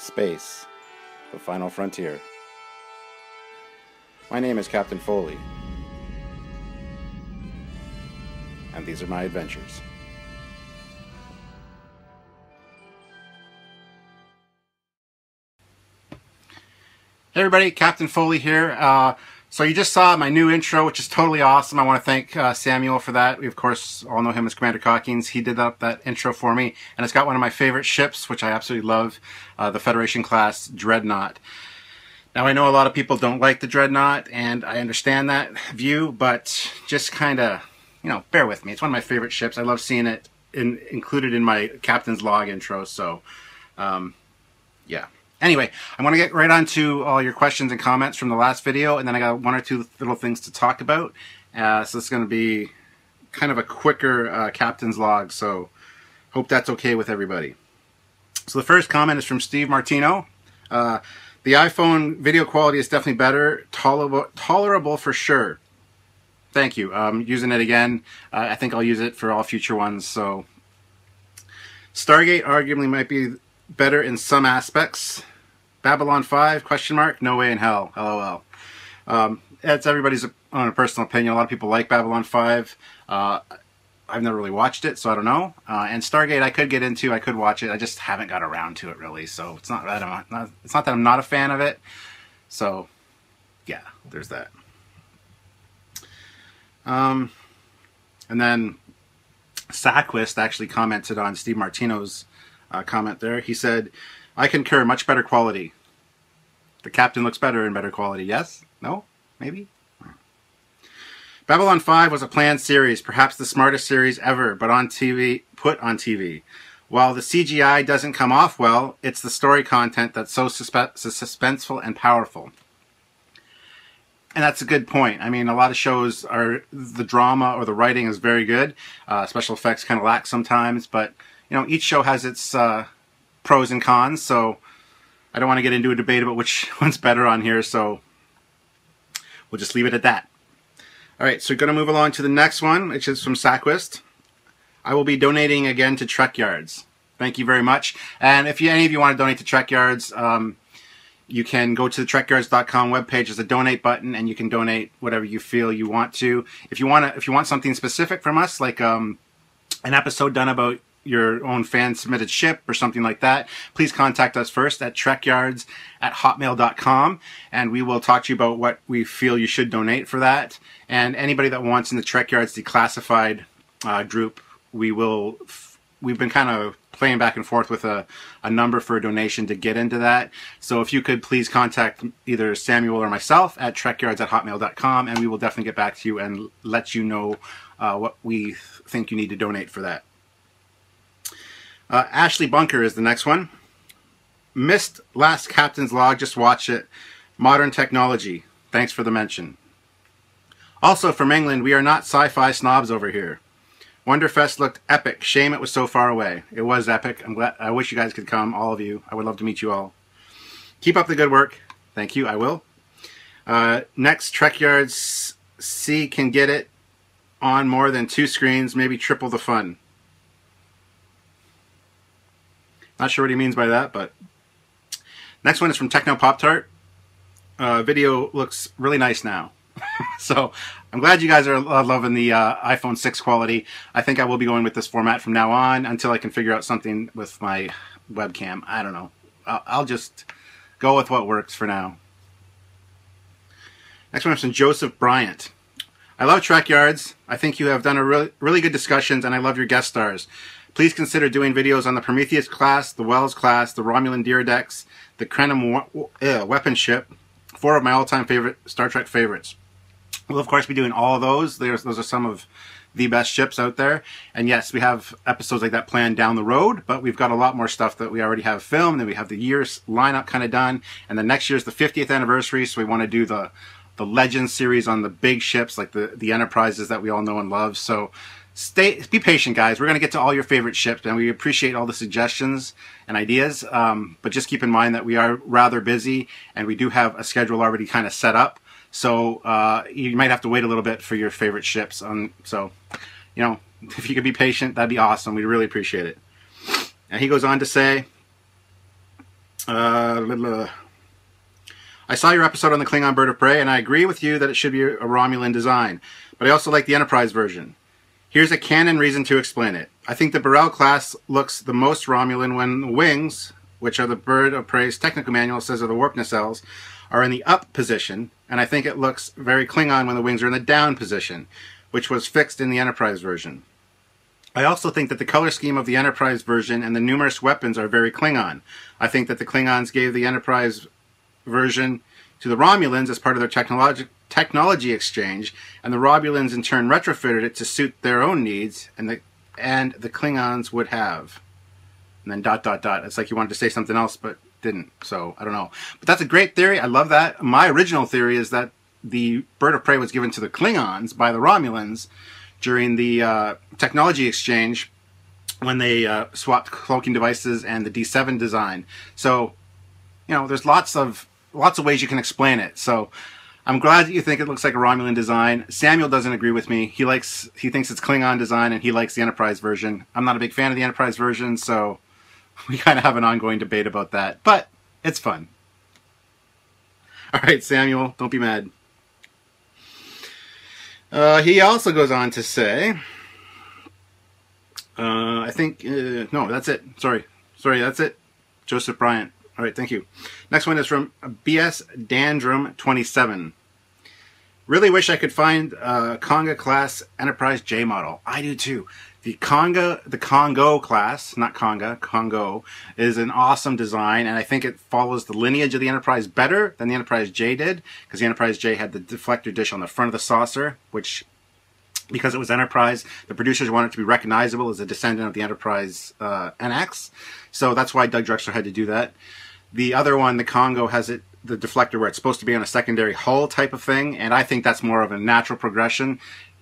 Space, the final frontier. My name is Captain Foley, and these are my adventures. Hey everybody, Captain Foley here. So you just saw my new intro, which is totally awesome. I want to thank Samuel for that. We, of course, all know him as Commander Cockings. He did that intro for me, and it's got one of my favorite ships, which I absolutely love, the Federation-class Dreadnought. Now, I know a lot of people don't like the Dreadnought, and I understand that view, but just kind of, bear with me. It's one of my favorite ships. I love seeing it included in my Captain's Log intro, so, yeah. Anyway, I want to get right on to all your questions and comments from the last video, and then I got one or two little things to talk about. So it's going to be kind of a quicker Captain's Log, so hope that's okay with everybody. So the first comment is from Steve Martino. The iPhone video quality is definitely better, tolerable for sure. Thank you. Using it again. I think I'll use it for all future ones. So Stargate arguably might be better in some aspects. Babylon 5, question mark, no way in hell, LOL. It's everybody's own personal opinion. A lot of people like Babylon 5. I've never really watched it, so I don't know. And Stargate I could get into, I could watch it, I just haven't got around to it really, so it's not that I'm not a fan of it. So, yeah, there's that. And then Saquist actually commented on Steve Martino's comment there. He said, I concur, much better quality. The Captain looks better in better quality. Yes? No? Maybe? Babylon 5 was a planned series, perhaps the smartest series ever, but put on TV. While the CGI doesn't come off well, it's the story content that's so suspenseful and powerful. And that's a good point. I mean, a lot of shows the drama or the writing is very good. Special effects kind of lack sometimes, but each show has its pros and cons, so I don't want to get into a debate about which one's better on here, so we'll just leave it at that. Alright, so we're going to move along to the next one, which is from Saquist. I will be donating again to Trekyards. Thank you very much. And if any of you want to donate to Trekyards, you can go to the Trekyards.com webpage. There's a donate button, and you can donate whatever you feel you want to. If you want something specific from us, like an episode done about your own fan-submitted ship or something like that, please contact us first at trekyards@hotmail.com, and we will talk to you about what we feel you should donate for that. And anybody that wants in the Trekyards Declassified group, we've been kind of playing back and forth with a number for a donation to get into that. So if you could please contact either Samuel or myself at trekyards@hotmail.com, and we will definitely get back to you and let you know what we think you need to donate for that. Ashley Bunker is the next one. Missed last Captain's Log, just watch it. Modern technology. Thanks for the mention. Also from England, we are not sci-fi snobs over here. Wonderfest looked epic. Shame it was so far away. It was epic. I wish you guys could come, all of you. I would love to meet you all. Keep up the good work. Thank you, I will. Next, Trekyards C can get it on more than 2 screens, maybe triple the fun. Not sure what he means by that, but next one is from Techno Pop Tart. Video looks really nice now. So I'm glad you guys are loving the iPhone 6 quality. I think I will be going with this format from now on until I can figure out something with my webcam. I don't know. I'll just go with what works for now. Next one is from Joseph Bryant. I love Trekyards. I think you have done a really good discussions, and I love your guest stars. Please consider doing videos on the Prometheus class, the Wells class, the Romulan Deerdex, the Krenim weapon ship, 4 of my all-time favorite Star Trek favorites. We'll, of course, be doing all of those. Those are some of the best ships out there. And yes, we have episodes like that planned down the road, but we've got a lot more stuff that we already have filmed, and we have the year's lineup kind of done. And the next year's the 50th anniversary, so we want to do the Legends series on the big ships, like the Enterprises that we all know and love. So be patient, guys. We're going to get to all your favorite ships, and we appreciate all the suggestions and ideas. But just keep in mind that we are rather busy, and we do have a schedule already kind of set up. So you might have to wait a little bit for your favorite ships. So, if you could be patient, that'd be awesome. We'd really appreciate it. And he goes on to say, Blah, blah. I saw your episode on the Klingon Bird of Prey, and I agree with you that it should be a Romulan design, but I also like the Enterprise version. Here's a canon reason to explain it. I think the Burrell class looks the most Romulan when the wings, which are the Bird of Prey's technical manual says are the warp nacelles, are in the up position, and I think it looks very Klingon when the wings are in the down position, which was fixed in the Enterprise version. I also think that the color scheme of the Enterprise version and the numerous weapons are very Klingon. I think that the Klingons gave the Enterprise version to the Romulans as part of their technology exchange, and the Romulans in turn retrofitted it to suit their own needs, and the Klingons would have. And then ... It's like you wanted to say something else, but didn't. So, I don't know. But that's a great theory. I love that. My original theory is that the Bird of Prey was given to the Klingons by the Romulans during the technology exchange when they swapped cloaking devices and the D7 design. So, you know, there's lots of ways you can explain it. So I'm glad that you think it looks like a Romulan design. Samuel doesn't agree with me. He thinks it's Klingon design, and he likes the Enterprise version. I'm not a big fan of the Enterprise version, so we kind of have an ongoing debate about that. But it's fun. All right, Samuel, don't be mad. He also goes on to say, I think, no, that's it. Sorry, that's it. Joseph Bryant. All right, thank you. Next one is from BS Dandrum 27. Really wish I could find a Conga class Enterprise J model. I do too. The Congo class, not Conga, Congo, is an awesome design, and I think it follows the lineage of the Enterprise better than the Enterprise J did, because the Enterprise J had the deflector dish on the front of the saucer, which, because it was Enterprise, the producers wanted it to be recognizable as a descendant of the Enterprise NX, so that's why Doug Drexler had to do that. The other one, the Congo, has the deflector where it's supposed to be on a secondary hull type of thing, and I think that's more of a natural progression.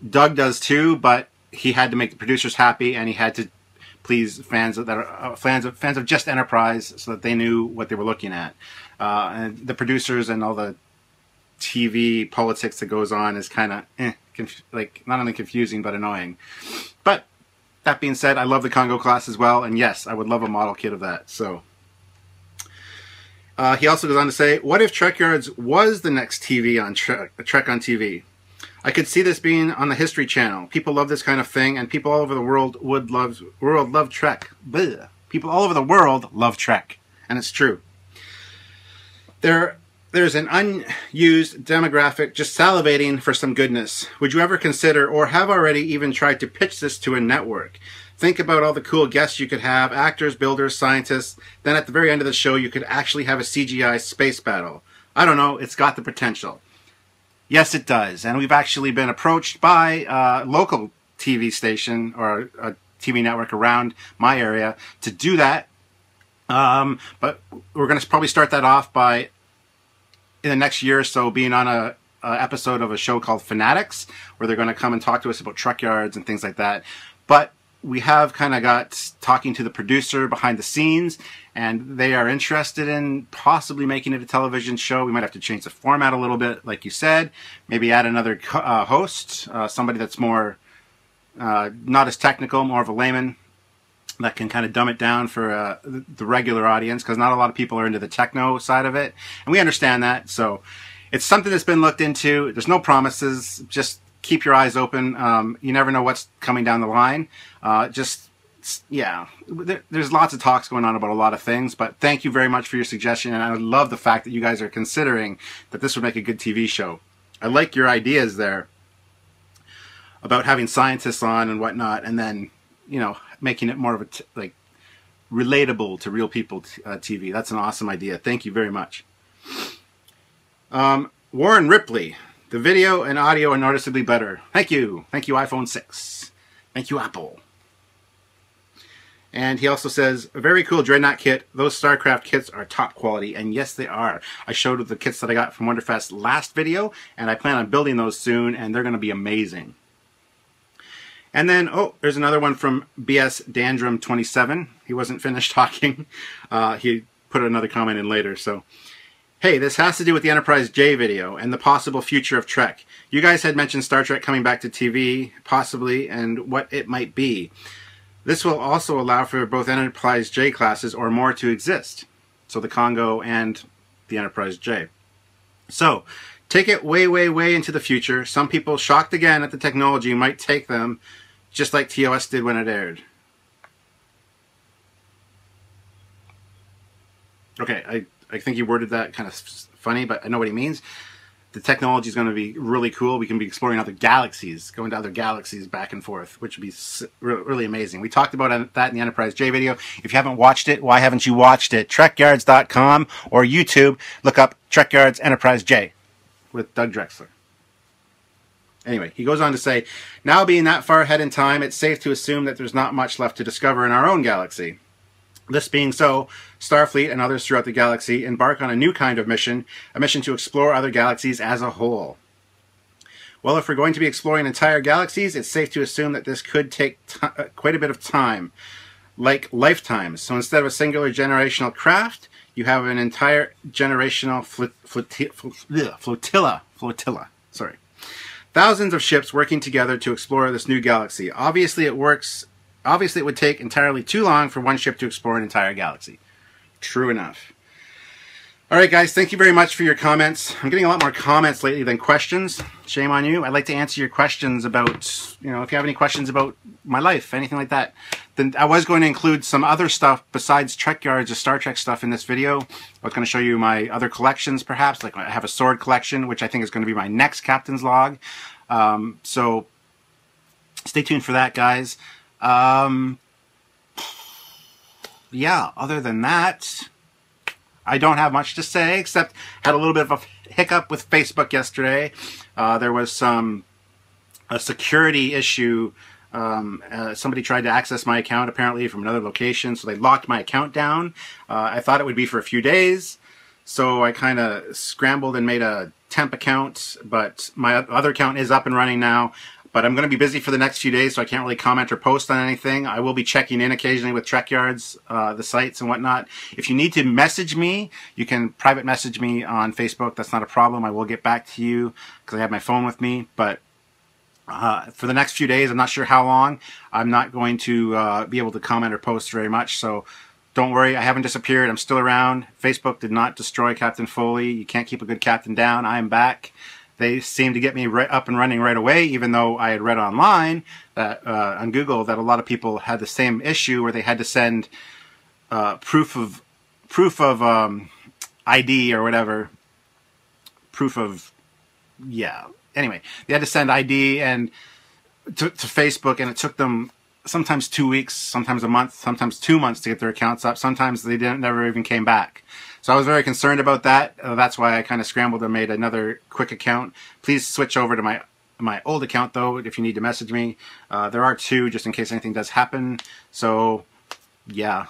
Doug does too, but he had to make the producers happy, and he had to please fans that are fans of just Enterprise, so that they knew what they were looking at. And the producers and all the TV politics that goes on is kind of like not only confusing but annoying. But that being said, I love the Congo class as well, and yes, I would love a model kit of that. So. He also goes on to say, what if Trekyards was the next TV on Trek on TV? I could see this being on the History Channel. People love this kind of thing, and people all over the world love Trek. Blech. People all over the world love Trek, and it's true. There's an unused demographic just salivating for some goodness. Would you ever consider, or have already even tried to pitch this to a network? Think about all the cool guests you could have, actors, builders, scientists. Then at the very end of the show, you could actually have a CGI space battle. I don't know, it's got the potential. Yes, it does. And we've actually been approached by a local TV station or a TV network around my area to do that. But we're going to probably start that off by, in the next year or so, being on a episode of a show called Fanatics, where they're going to come and talk to us about Trekyards and things like that. But we have kind of got talking to the producer behind the scenes, and they are interested in possibly making it a television show. We might have to change the format a little bit, like you said. Maybe add another host, somebody that's more not as technical, more of a layman, that can kind of dumb it down for the regular audience, because not a lot of people are into the techno side of it, and we understand that. So it's something that's been looked into. There's no promises. Just keep your eyes open. You never know what's coming down the line. Yeah, there's lots of talks going on about a lot of things, but thank you very much for your suggestion, and I love the fact that you guys are considering that this would make a good TV show. I like your ideas there about having scientists on and whatnot, and then, you know, making it more of a relatable to real people TV. That's an awesome idea. Thank you very much. Warren Ripley. The video and audio are noticeably better. Thank you. Thank you, iPhone 6. Thank you, Apple. And he also says, a very cool Dreadnought kit. Those StarCraft kits are top quality. And yes, they are. I showed the kits that I got from Wonderfest last video, and I plan on building those soon, and they're going to be amazing. And then, oh, there's another one from BS Dandrum 27. He wasn't finished talking. He put another comment in later, so... Hey, this has to do with the Enterprise J video and the possible future of Trek. You guys had mentioned Star Trek coming back to TV, possibly, and what it might be. This will also allow for both Enterprise J classes or more to exist. So the Congo and the Enterprise J. So take it way, way, way into the future. Some people, shocked again at the technology, might take them just like TOS did when it aired. Okay, I think he worded that kind of funny, but I know what he means. The technology is going to be really cool. We can be exploring other galaxies, going to other galaxies back and forth, which would be really amazing. We talked about that in the Enterprise J video. If you haven't watched it, why haven't you watched it? Trekyards.com or YouTube. Look up Trekyards Enterprise J with Doug Drexler. Anyway, he goes on to say, now being that far ahead in time, it's safe to assume that there's not much left to discover in our own galaxy. This being so, Starfleet and others throughout the galaxy embark on a new kind of mission, a mission to explore other galaxies as a whole. Well, if we're going to be exploring entire galaxies, it's safe to assume that this could take quite a bit of time, like lifetimes. So instead of a singular generational craft, you have an entire generational flotilla. Sorry. Thousands of ships working together to explore this new galaxy. Obviously, it would take entirely too long for one ship to explore an entire galaxy. True enough. All right, guys, thank you very much for your comments. I'm getting a lot more comments lately than questions. Shame on you. I'd like to answer your questions about, if you have any questions about my life, anything like that. Then I was going to include some other stuff besides Trekyards or Star Trek stuff in this video. I was going to show you my other collections, perhaps. Like I have a sword collection, which I think is going to be my next Captain's Log. So stay tuned for that, guys. Yeah, other than that, I don't have much to say, except had a little bit of a hiccup with Facebook yesterday. There was a security issue. Somebody tried to access my account apparently from another location, so they locked my account down. I thought it would be for a few days, so I kind of scrambled and made a temp account, but my other account is up and running now. But I'm going to be busy for the next few days, so I can't really comment or post on anything. I will be checking in occasionally with Trekyards, the sites and whatnot. If you need to message me, you can private message me on Facebook. That's not a problem. I will get back to you because I have my phone with me. But for the next few days, I'm not sure how long, I'm not going to be able to comment or post very much. So don't worry, I haven't disappeared. I'm still around. Facebook did not destroy Captain Foley. You can't keep a good captain down. I am back. They seemed to get me up and running right away, even though I had read online that on Google that a lot of people had the same issue where they had to send proof of ID or whatever. Anyway, they had to send ID and to Facebook, and it took them sometimes 2 weeks, sometimes a month, sometimes 2 months to get their accounts up. Sometimes they never even came back. So I was very concerned about that. That's why I kind of scrambled and made another quick account. Please switch over to my old account, though, if you need to message me. There are two, just in case anything does happen. So, yeah.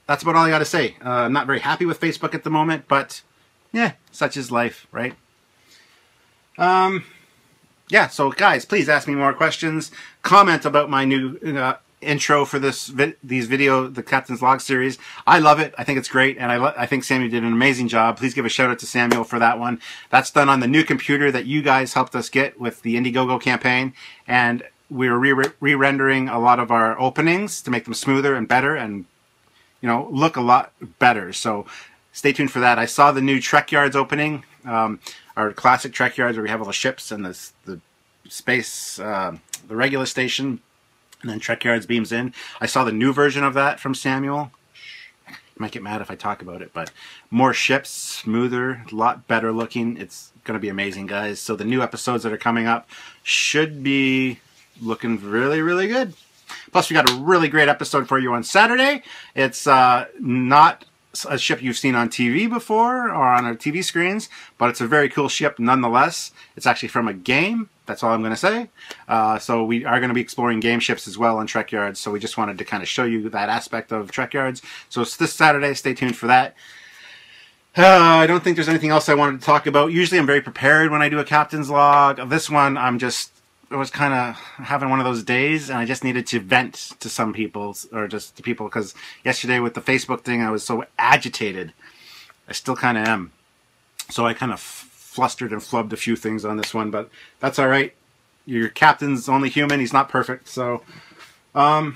That's about all I got to say. I'm not very happy with Facebook at the moment, but, yeah, such is life, right? Yeah, so, guys, please ask me more questions. Comment about my new intro for the Captain's Log series. I love it. I think it's great, and I think Samuel did an amazing job. Please give a shout out to Samuel for that one. That's done on the new computer that you guys helped us get with the Indiegogo campaign, and we're re-rendering a lot of our openings to make them smoother and better and look a lot better. So stay tuned for that. I saw the new Trekyards opening, our classic Trekyards where we have all the ships and the space, the regular station. And then Trekyards beams in. I saw the new version of that from Samuel. You might get mad if I talk about it, but more ships, smoother, a lot better looking. It's going to be amazing, guys. So the new episodes that are coming up should be looking really, really good. Plus, we got a really great episode for you on Saturday. It's not a ship you've seen on TV before or on our TV screens, but it's a very cool ship nonetheless. It's actually from a game. That's all I'm going to say. So we are going to be exploring game ships as well on Trekyards. So we just wanted to kind of show you that aspect of Trekyards. So it's this Saturday. Stay tuned for that. I don't think there's anything else I wanted to talk about. Usually I'm very prepared when I do a Captain's Log. This one, I was kind of having one of those days, and I just needed to vent to some people, or just to people, because yesterday with the Facebook thing, I was so agitated. I still kind of am. So I kind of flustered and flubbed a few things on this one, but that's all right. Your captain's only human. He's not perfect. So, yeah.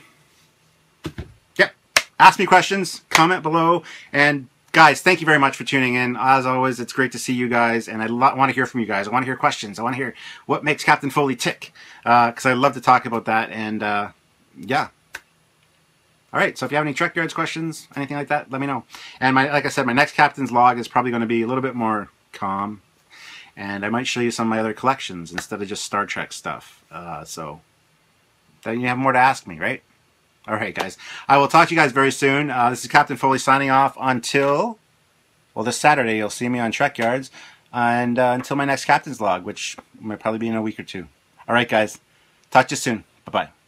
ask me questions, comment below, and guys, thank you very much for tuning in. As always, it's great to see you guys, and I want to hear from you guys. I want to hear questions. I want to hear what makes Captain Foley tick, because I love to talk about that, and yeah. All right, so if you have any Trekyards questions, anything like that, let me know. And like I said, my next Captain's Log is probably going to be a little bit more calm, and I might show you some of my other collections instead of just Star Trek stuff. So then you have more to ask me, right? All right, guys. I will talk to you guys very soon. This is Captain Foley signing off until, well, this Saturday you'll see me on Trekyards, and until my next Captain's Log, which might probably be in a week or two. All right, guys. Talk to you soon. Bye-bye.